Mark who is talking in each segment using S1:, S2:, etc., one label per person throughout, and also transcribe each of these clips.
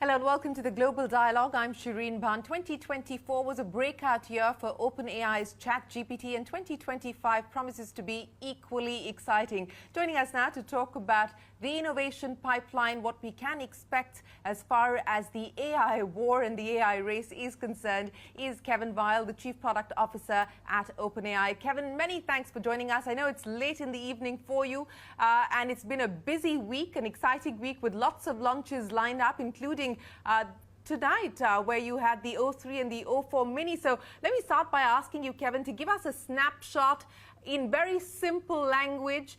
S1: Hello and welcome to the Global Dialogue. I'm Shereen. Bhan. 2024 was a breakout year for OpenAI's ChatGPT, and 2025 promises to be equally exciting. Joining us now to talk about the innovation pipeline, what we can expect as far as the AI war and the AI race is concerned, is Weil, the Chief Product Officer at OpenAI. Kevin, many thanks for joining us. I know it's late in the evening for you, and it's been a busy week, an exciting week with lots of launches lined up, including tonight, where you had the O3 and the O4 Mini. So let me start by asking you, Kevin, to give us a snapshot in very simple language.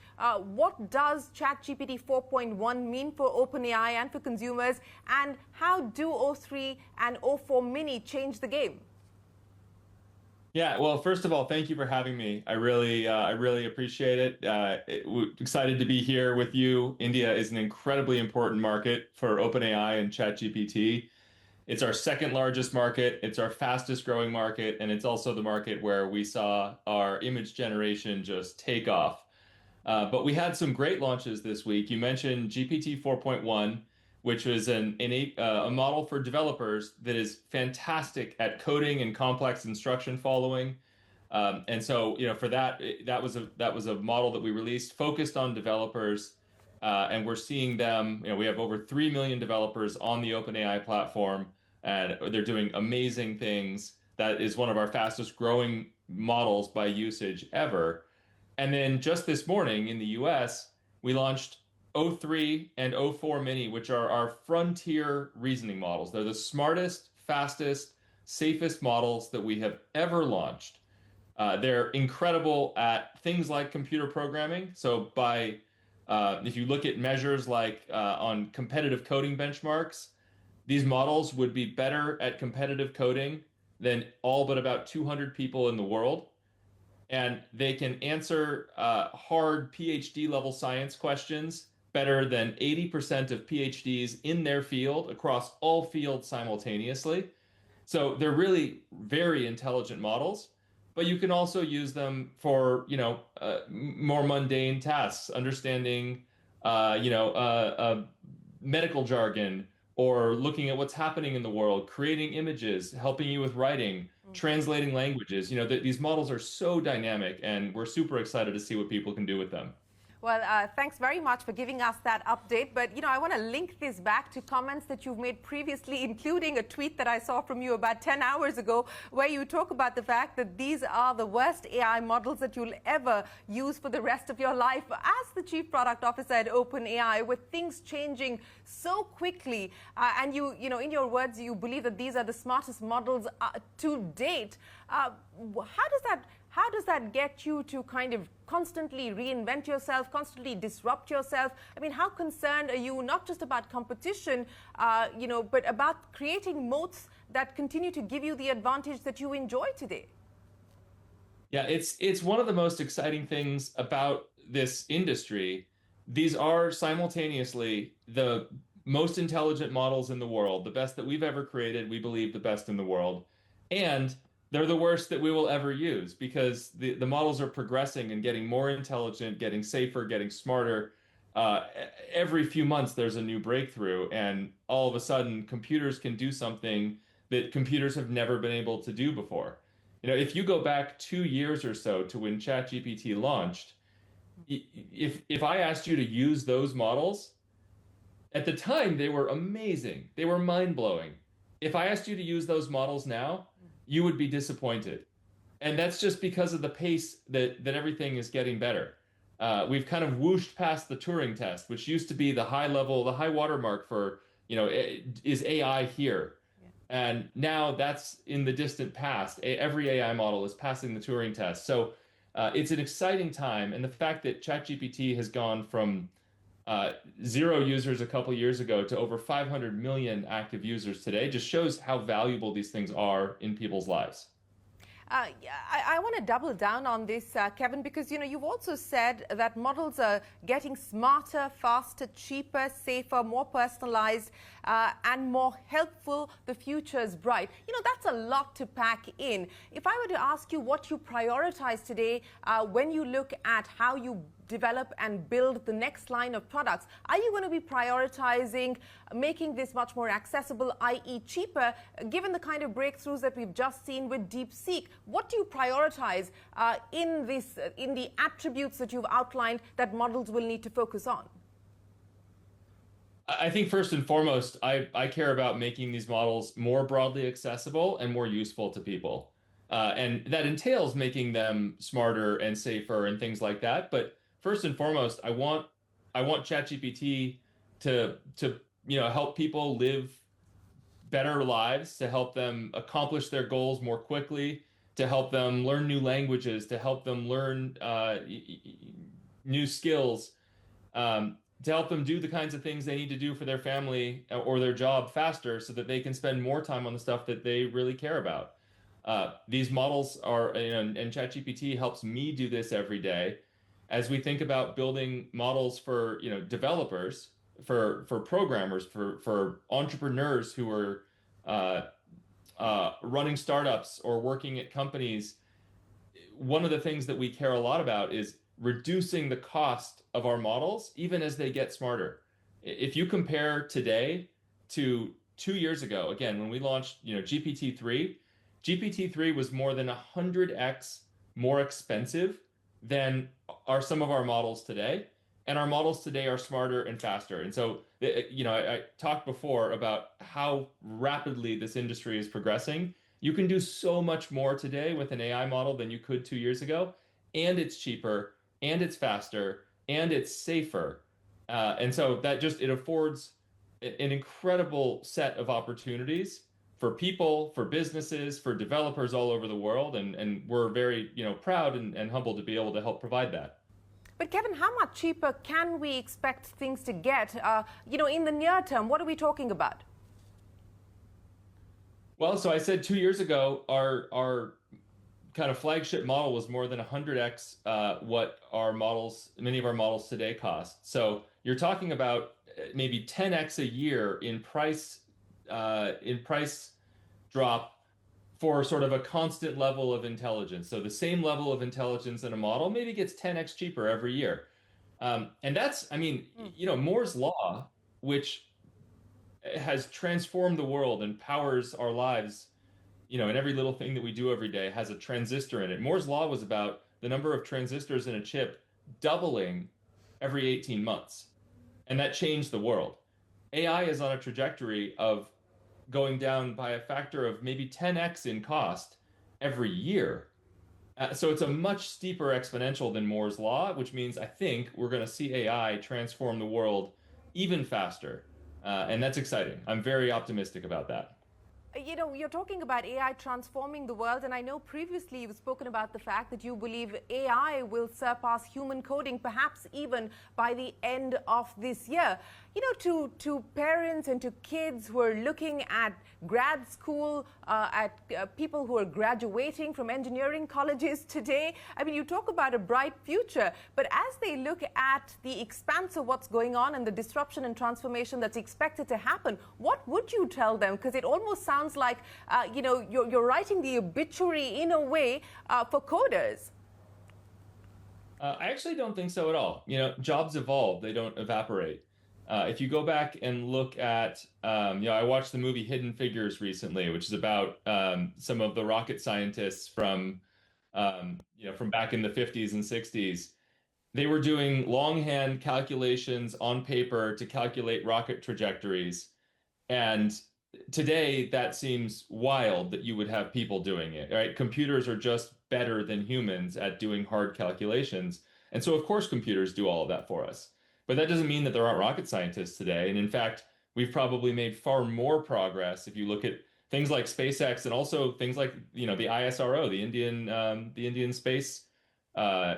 S1: What does ChatGPT 4.1 mean for OpenAI and for consumers? And how do O3 and O4 Mini change the game?
S2: Yeah, well, first of all, thank you for having me. I really appreciate it. Excited to be here with you. India is an incredibly important market for OpenAI and ChatGPT. It's our second largest market, it's our fastest growing market, and it's also the market where we saw our image generation just take off. But we had some great launches this week. You mentioned GPT 4.1, which was a model for developers that is fantastic at coding and complex instruction following. And so, for that was a model that we released focused on developers, and we're seeing them. We have over 3 million developers on the OpenAI platform, and they're doing amazing things. That is one of our fastest growing models by usage ever. And then just this morning in the US, we launched O3 and O4 Mini, which are our frontier reasoning models. They're the smartest, fastest, safest models that we have ever launched. They're incredible at things like computer programming. So if you look at measures like on competitive coding benchmarks, these models would be better at competitive coding than all but about 200 people in the world. And they can answer hard PhD level science questions better than 80% of PhDs in their field across all fields simultaneously. So they're really very intelligent models, but you can also use them for, more mundane tasks, understanding, medical jargon, or looking at what's happening in the world, creating images, helping you with writing, translating languages. These models are so dynamic, and we're super excited to see what people can do with them.
S1: Well, thanks very much for giving us that update. But, I want to link this back to comments that you've made previously, including a tweet that I saw from you about 10 hours ago, where you talk about the fact that these are the worst AI models that you'll ever use for the rest of your life. As the Chief Product Officer at OpenAI, with things changing so quickly, and in your words, you believe that these are the smartest models to date. How does that get you to kind of constantly reinvent yourself, constantly disrupt yourself? I mean, how concerned are you not just about competition, but about creating moats that continue to give you the advantage that you enjoy today?
S2: Yeah, it's one of the most exciting things about this industry. These are simultaneously the most intelligent models in the world, the best that we've ever created, we believe the best in the world. And they're the worst that we will ever use, because the models are progressing and getting more intelligent, getting safer, getting smarter. Every few months, there's a new breakthrough, and all of a sudden, computers can do something that computers have never been able to do before. If you go back 2 years or so to when ChatGPT launched, if I asked you to use those models, at the time, they were amazing. They were mind-blowing. If I asked you to use those models now, you would be disappointed. And that's just because of the pace that everything is getting better. We've kind of whooshed past the Turing test, which used to be the high watermark for, is AI here? Yeah. And now that's in the distant past. Every AI model is passing the Turing test. So it's an exciting time. And the fact that ChatGPT has gone from 0 users a couple years ago to over 500 million active users today just shows how valuable these things are in people's lives.
S1: I want to double down on this, Kevin, because you've also said that models are getting smarter, faster, cheaper, safer, more personalized, and more helpful. The future is bright. That's a lot to pack in. If I were to ask you what you prioritize today, when you look at how you develop and build the next line of products, are you going to be prioritizing making this much more accessible, i.e. cheaper, given the kind of breakthroughs that we've just seen with DeepSeek? What do you prioritize in the attributes that you've outlined that models will need to focus on?
S2: I think first and foremost, I care about making these models more broadly accessible and more useful to people. And that entails making them smarter and safer and things like that. But first and foremost, I want ChatGPT to help people live better lives, to help them accomplish their goals more quickly, to help them learn new languages, to help them learn new skills, to help them do the kinds of things they need to do for their family or their job faster so that they can spend more time on the stuff that they really care about. These models are, and ChatGPT helps me do this every day. As we think about building models for, developers, for programmers, for entrepreneurs who are running startups or working at companies, one of the things that we care a lot about is reducing the cost of our models, even as they get smarter. If you compare today to 2 years ago, again, when we launched, GPT-3, GPT-3 was more than 100x more expensive than are some of our models today. And our models today are smarter and faster. And so, I talked before about how rapidly this industry is progressing. You can do so much more today with an AI model than you could 2 years ago. And it's cheaper, and it's faster, and it's safer. And so it affords an incredible set of opportunities for people, for businesses, for developers all over the world. And we're very, proud and humbled to be able to help provide that.
S1: But Kevin, how much cheaper can we expect things to get, in the near term? What are we talking about?
S2: Well, so I said 2 years ago, our kind of flagship model was more than 100x what many of our models today cost. So you're talking about maybe 10x a year in price drop for sort of a constant level of intelligence. So the same level of intelligence in a model maybe gets 10x cheaper every year. And that's, Moore's law, which has transformed the world and powers our lives, and every little thing that we do every day has a transistor in it. Moore's law was about the number of transistors in a chip doubling every 18 months. And that changed the world. AI is on a trajectory of going down by a factor of maybe 10x in cost every year. So it's a much steeper exponential than Moore's law, which means I think we're going to see AI transform the world even faster. And that's exciting. I'm very optimistic about that.
S1: You're talking about AI transforming the world, and I know previously you've spoken about the fact that you believe AI will surpass human coding, perhaps even by the end of this year. To parents and to kids who are looking at grad school, at people who are graduating from engineering colleges today, you talk about a bright future, but as they look at the expanse of what's going on and the disruption and transformation that's expected to happen, what would you tell them? Because it almost sounds like, you're writing the obituary in a way for coders.
S2: I actually don't think so at all. Jobs evolve, they don't evaporate. If you go back and look at, I watched the movie Hidden Figures recently, which is about some of the rocket scientists from back in the 50s and 60s. They were doing longhand calculations on paper to calculate rocket trajectories. And today, that seems wild that you would have people doing it, right? Computers are just better than humans at doing hard calculations. And so, of course, computers do all of that for us. But that doesn't mean that there aren't rocket scientists today. And in fact, we've probably made far more progress if you look at things like SpaceX and also things like, the ISRO, the Indian Space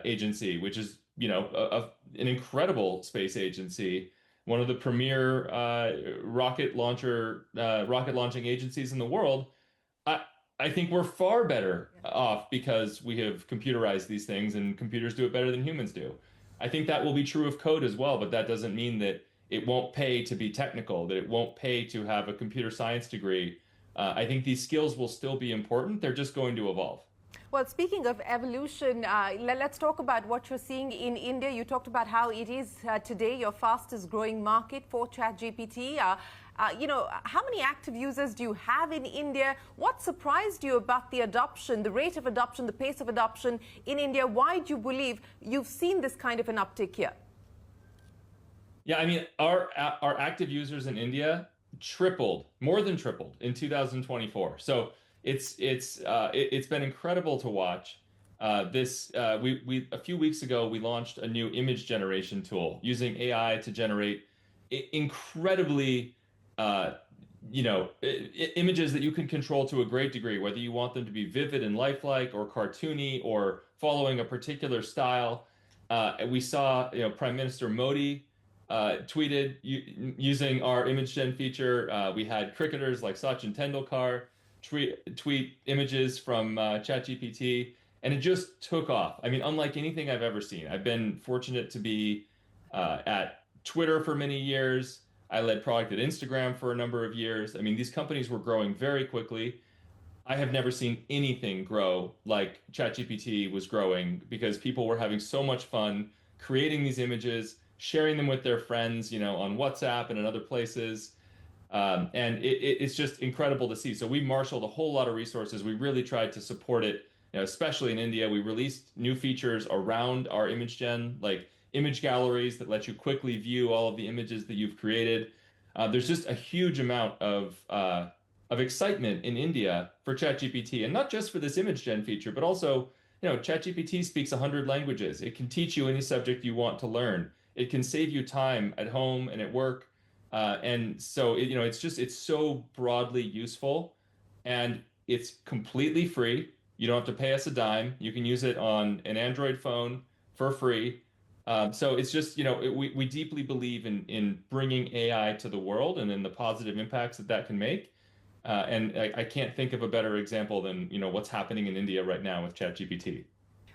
S2: Agency, which is, an incredible space agency, one of the premier rocket launching agencies in the world. I think we're far better off because we have computerized these things and computers do it better than humans do. I think that will be true of code as well, but that doesn't mean that it won't pay to be technical, that it won't pay to have a computer science degree. I think these skills will still be important. They're just going to evolve.
S1: Well, speaking of evolution, let's talk about what you're seeing in India. You talked about how it is today your fastest growing market for ChatGPT. How many active users do you have in India? What surprised you about the adoption, the rate of adoption, the pace of adoption in India? Why do you believe you've seen this kind of an uptick here?
S2: Yeah, I mean, our active users in India tripled, more than tripled in 2024. So it's been incredible to watch. We a few weeks ago we launched a new image generation tool using AI to generate incredibly images that you can control to a great degree, whether you want them to be vivid and lifelike or cartoony or following a particular style. We saw, Prime Minister Modi tweeted using our image gen feature. We had cricketers like Sachin Tendulkar tweet images from ChatGPT, and it just took off. I mean, unlike anything I've ever seen. I've been fortunate to be at Twitter for many years. I led product at Instagram for a number of years. I mean, these companies were growing very quickly. I have never seen anything grow like ChatGPT was growing because people were having so much fun creating these images, sharing them with their friends, on WhatsApp and in other places. And it's just incredible to see. So we marshaled a whole lot of resources. We really tried to support it, especially in India. We released new features around our image gen, like image galleries that let you quickly view all of the images that you've created. There's just a huge amount of excitement in India for ChatGPT, and not just for this image gen feature, but also, ChatGPT speaks 100 languages. It can teach you any subject you want to learn. It can save you time at home and at work. And so, it's so broadly useful, and it's completely free. You don't have to pay us a dime. You can use it on an Android phone for free. So it's just, we deeply believe in bringing AI to the world and in the positive impacts that can make. And I can't think of a better example than, what's happening in India right now with ChatGPT.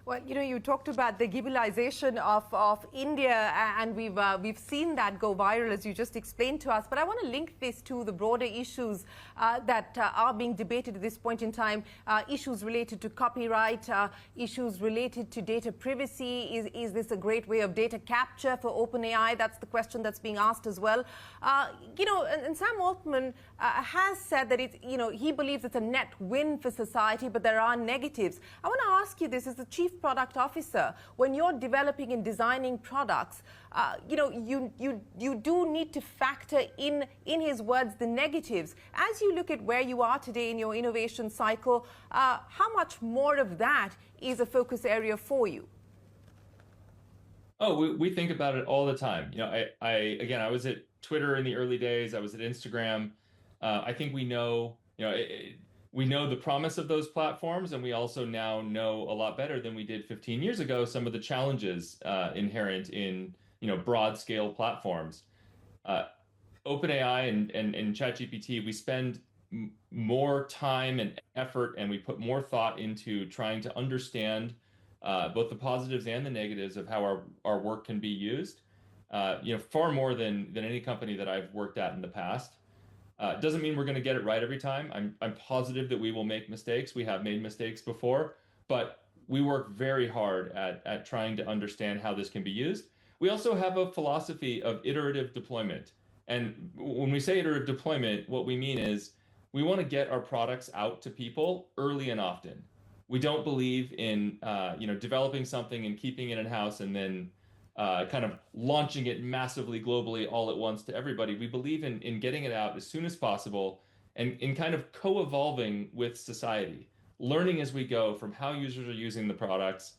S1: Well, you talked about the Ghibli-isation of India, and we've seen that go viral, as you just explained to us. But I want to link this to the broader issues that are being debated at this point in time, issues related to copyright, issues related to data privacy. Is this a great way of data capture for OpenAI? That's the question that's being asked as well. And Sam Altman has said that he believes it's a net win for society, but there are negatives. I want to ask you this as the chief product officer. When you're developing and designing products, you do need to factor in his words, the negatives. As you look at where you are today in your innovation cycle, how much more of that is a focus area for you?
S2: Oh, we think about it all the time. I was at Twitter in the early days. I was at Instagram. I think we know, we know the promise of those platforms, and we also now know a lot better than we did 15 years ago some of the challenges inherent in broad scale platforms. OpenAI and ChatGPT, we spend more time and effort, and we put more thought into trying to understand both the positives and the negatives of how our work can be used. Far more than any company that I've worked at in the past. Doesn't mean we're going to get it right every time. I'm positive that we will make mistakes. We have made mistakes before, but we work very hard at trying to understand how this can be used. We also have a philosophy of iterative deployment. And when we say iterative deployment, what we mean is we want to get our products out to people early and often. We don't believe in developing something and keeping it in-house and then kind of launching it massively globally all at once to everybody. We believe in getting it out as soon as possible and in kind of co-evolving with society, learning as we go from how users are using the products,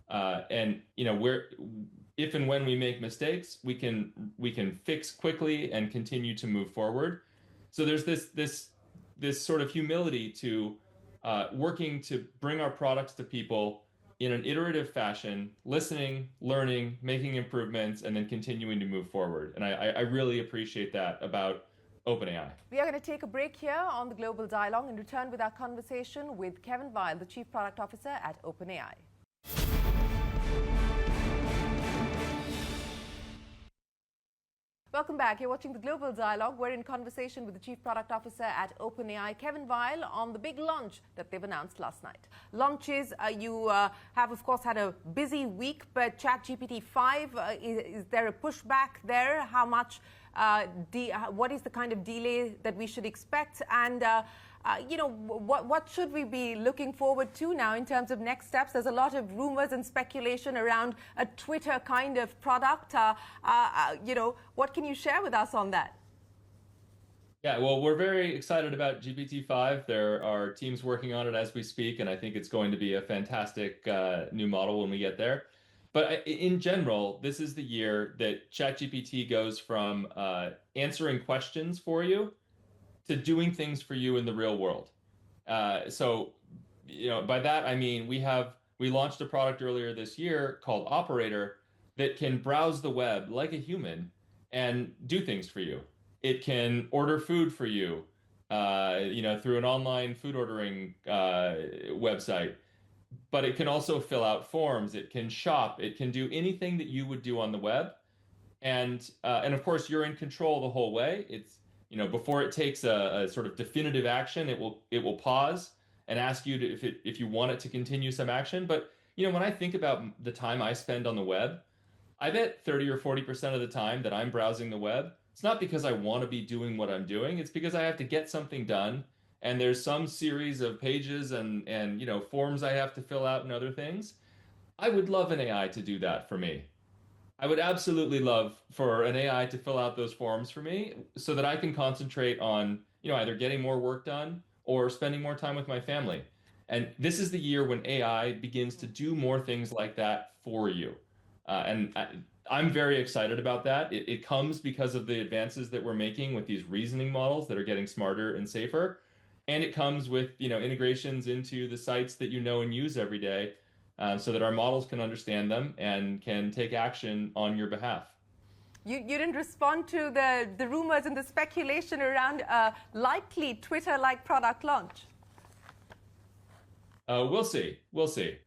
S2: and where, if and when we make mistakes, we can fix quickly and continue to move forward. So there's this sort of humility to working to bring our products to people in an iterative fashion, listening, learning, making improvements, and then continuing to move forward. And I really appreciate that about OpenAI.
S1: We are going to take a break here on the Global Dialogue and return with our conversation with Kevin Weil, the Chief Product Officer at OpenAI. Welcome back. You're watching the Global Dialogue. We're in conversation with the Chief Product Officer at OpenAI, Kevin Weil, on the big launch that they've announced last night. Launches, you have, of course, had a busy week, but ChatGPT 5, is there a pushback there? How much, what is the kind of delay that we should expect? And what should we be looking forward to now in terms of next steps? There's a lot of rumors and speculation around a Twitter kind of product. What can you share with us on that?
S2: Yeah, well, we're very excited about GPT-5. There are teams working on it as we speak, and I think it's going to be a fantastic new model when we get there. But in general, this is the year that ChatGPT goes from answering questions for you to doing things for you in the real world. By that I mean we launched a product earlier this year called Operator that can browse the web like a human and do things for you. It can order food for you, through an online food ordering website. But it can also fill out forms. It can shop. It can do anything that you would do on the web, and of course you're in control the whole way. It's before it takes a sort of definitive action, it will pause and ask you if you want it to continue some action. But when I think about the time I spend on the web, I bet 30 or 40% of the time that I'm browsing the web, it's not because I want to be doing what I'm doing. It's because I have to get something done, and there's some series of pages and forms I have to fill out and other things. I would love an AI to do that for me. I would absolutely love for an AI to fill out those forms for me so that I can concentrate on, either getting more work done or spending more time with my family. And this is the year when AI begins to do more things like that for you. I'm very excited about that. It comes because of the advances that we're making with these reasoning models that are getting smarter and safer. And it comes with, integrations into the sites that you know and use every day. So that our models can understand them and can take action on your behalf.
S1: You didn't respond to the rumors and the speculation around a likely Twitter-like product launch.
S2: We'll see. We'll see.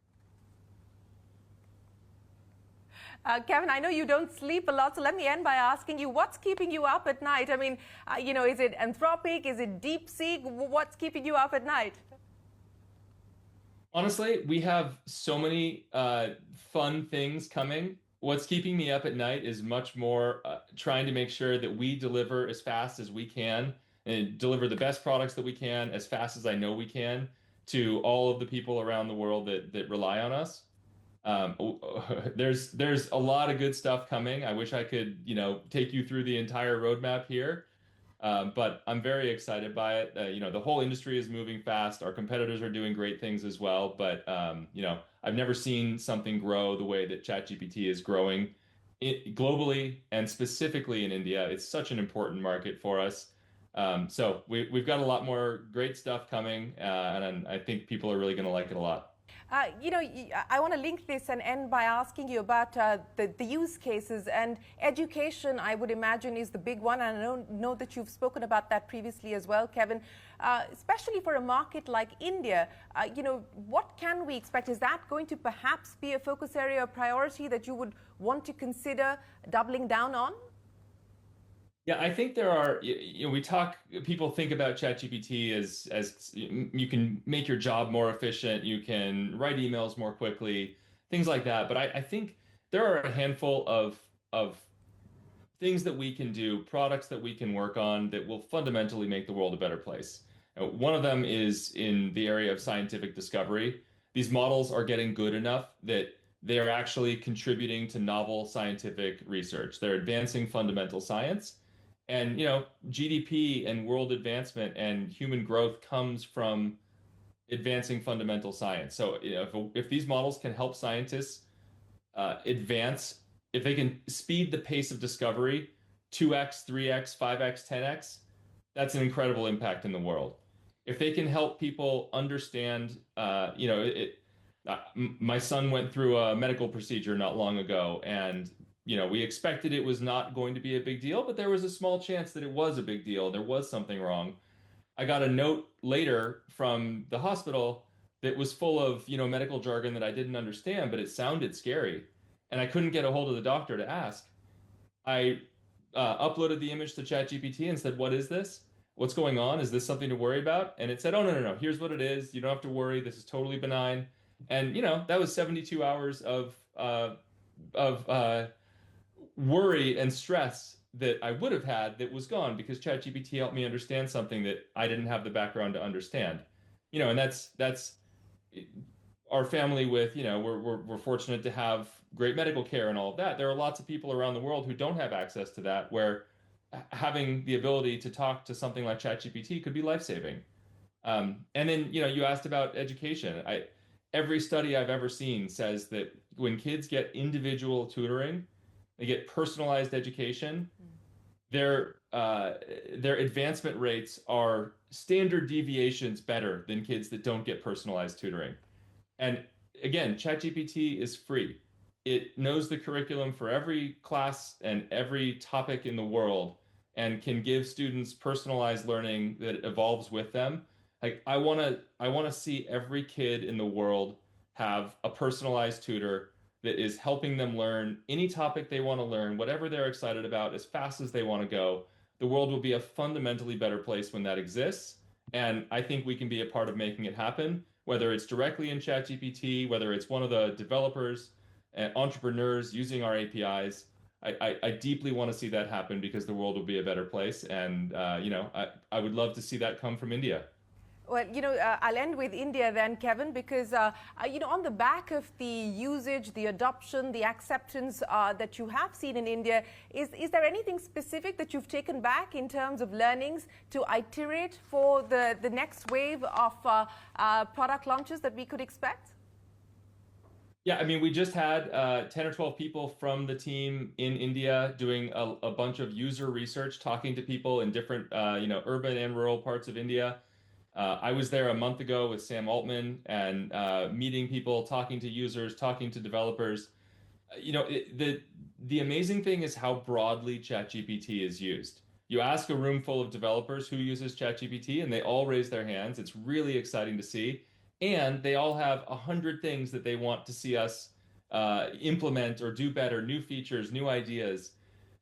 S1: Kevin, I know you don't sleep a lot, so let me end by asking you, what's keeping you up at night? I mean, is it Anthropic? Is it DeepSeek? What's keeping you up at night?
S2: Honestly, we have so many fun things coming. What's keeping me up at night is much more trying to make sure that we deliver as fast as we can and deliver the best products that we can as fast as I know we can to all of the people around the world that rely on us. There's a lot of good stuff coming. I wish I could, take you through the entire roadmap here. But I'm very excited by it. The whole industry is moving fast. Our competitors are doing great things as well. But, I've never seen something grow the way that ChatGPT is growing globally and specifically in India. It's such an important market for us. So we've got a lot more great stuff coming, and I think people are really going to like it a lot.
S1: I want to link this and end by asking you about the use cases, and education, I would imagine, is the big one. And I know that you've spoken about that previously as well, Kevin. Especially for a market like India, what can we expect? Is that going to perhaps be a focus area or priority that you would want to consider doubling down on?
S2: Yeah, I think there are, people think about ChatGPT as you can make your job more efficient, you can write emails more quickly, things like that. But I think there are a handful of things that we can do, products that we can work on that will fundamentally make the world a better place. One of them is in the area of scientific discovery. These models are getting good enough that they are actually contributing to novel scientific research. They're advancing fundamental science. And, GDP and world advancement and human growth comes from advancing fundamental science. So, if these models can help scientists advance, if they can speed the pace of discovery 2x, 3x, 5x, 10x, that's an incredible impact in the world. If they can help people understand, my son went through a medical procedure not long ago, and we expected it was not going to be a big deal, but there was a small chance that it was a big deal. There was something wrong. I got a note later from the hospital that was full of, medical jargon that I didn't understand, but it sounded scary. And I couldn't get a hold of the doctor to ask. I uploaded the image to ChatGPT and said, "What is this? What's going on? Is this something to worry about?" And it said, "Oh, no, no, no. Here's what it is. You don't have to worry. This is totally benign." And that was 72 hours of worry and stress that I would have had that was gone because ChatGPT helped me understand something that I didn't have the background to understand. And that's our family with, we're fortunate to have great medical care and all of that. There are lots of people around the world who don't have access to that, where having the ability to talk to something like ChatGPT could be life-saving. And then, you asked about education. Every study I've ever seen says that when kids get individual tutoring, they get personalized education, their advancement rates are standard deviations better than kids that don't get personalized tutoring. And again, ChatGPT is free. It knows the curriculum for every class and every topic in the world and can give students personalized learning that evolves with them. Like I want to see every kid in the world have a personalized tutor that is helping them learn any topic they want to learn, whatever they're excited about, as fast as they want to go. The world will be a fundamentally better place when that exists. And I think we can be a part of making it happen, whether it's directly in ChatGPT, whether it's one of the developers and entrepreneurs using our APIs. I deeply want to see that happen because the world will be a better place. And, I would love to see that come from India.
S1: Well, I'll end with India then, Kevin, because, on the back of the usage, the adoption, the acceptance that you have seen in India, is there anything specific that you've taken back in terms of learnings to iterate for the next wave of product launches that we could expect?
S2: Yeah, I mean, we just had 10 or 12 people from the team in India doing a bunch of user research, talking to people in different, urban and rural parts of India. I was there a month ago with Sam Altman and meeting people, talking to users, talking to developers. The amazing thing is how broadly ChatGPT is used. You ask a room full of developers who uses ChatGPT, and they all raise their hands. It's really exciting to see. And they all have 100 things that they want to see us implement or do better, new features, new ideas.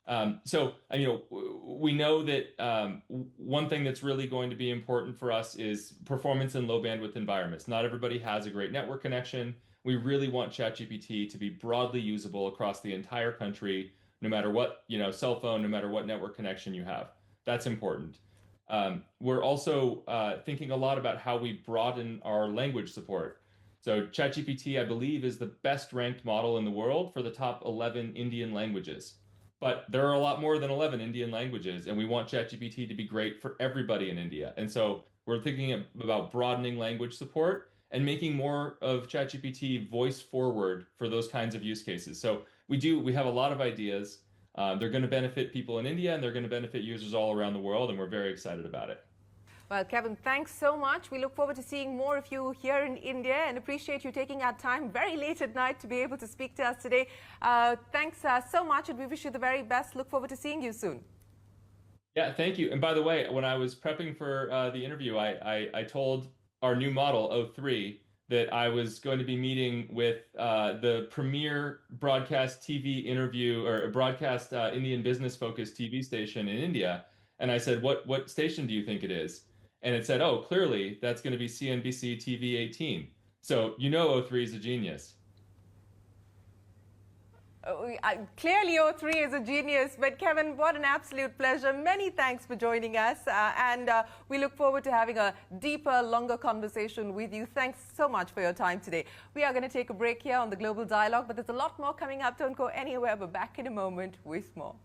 S2: We know that one thing that's really going to be important for us is performance in low bandwidth environments. Not everybody has a great network connection. We really want ChatGPT to be broadly usable across the entire country, no matter what, cell phone, no matter what network connection you have. That's important. We're also thinking a lot about how we broaden our language support. So ChatGPT, I believe, is the best ranked model in the world for the top 11 Indian languages. But there are a lot more than 11 Indian languages, and we want ChatGPT to be great for everybody in India. And so we're thinking about broadening language support and making more of ChatGPT voice forward for those kinds of use cases. So we have a lot of ideas. They're going to benefit people in India, and they're going to benefit users all around the world, and we're very excited about it.
S1: Well, Kevin, thanks so much. We look forward to seeing more of you here in India and appreciate you taking our time very late at night to be able to speak to us today. Thanks so much, and we wish you the very best. Look forward to seeing you soon.
S2: Yeah, thank you. And by the way, when I was prepping for the interview, I told our new model, O3, that I was going to be meeting with the premier broadcast TV interview or broadcast Indian business-focused TV station in India. And I said, what station do you think it is? And it said, oh, clearly that's going to be CNBC-TV18. So O3 is a genius.
S1: Clearly, O3 is a genius. But Kevin, what an absolute pleasure. Many thanks for joining us. And we look forward to having a deeper, longer conversation with you. Thanks so much for your time today. We are going to take a break here on the Global Dialogue, but there's a lot more coming up. Don't go anywhere. We're back in a moment with more.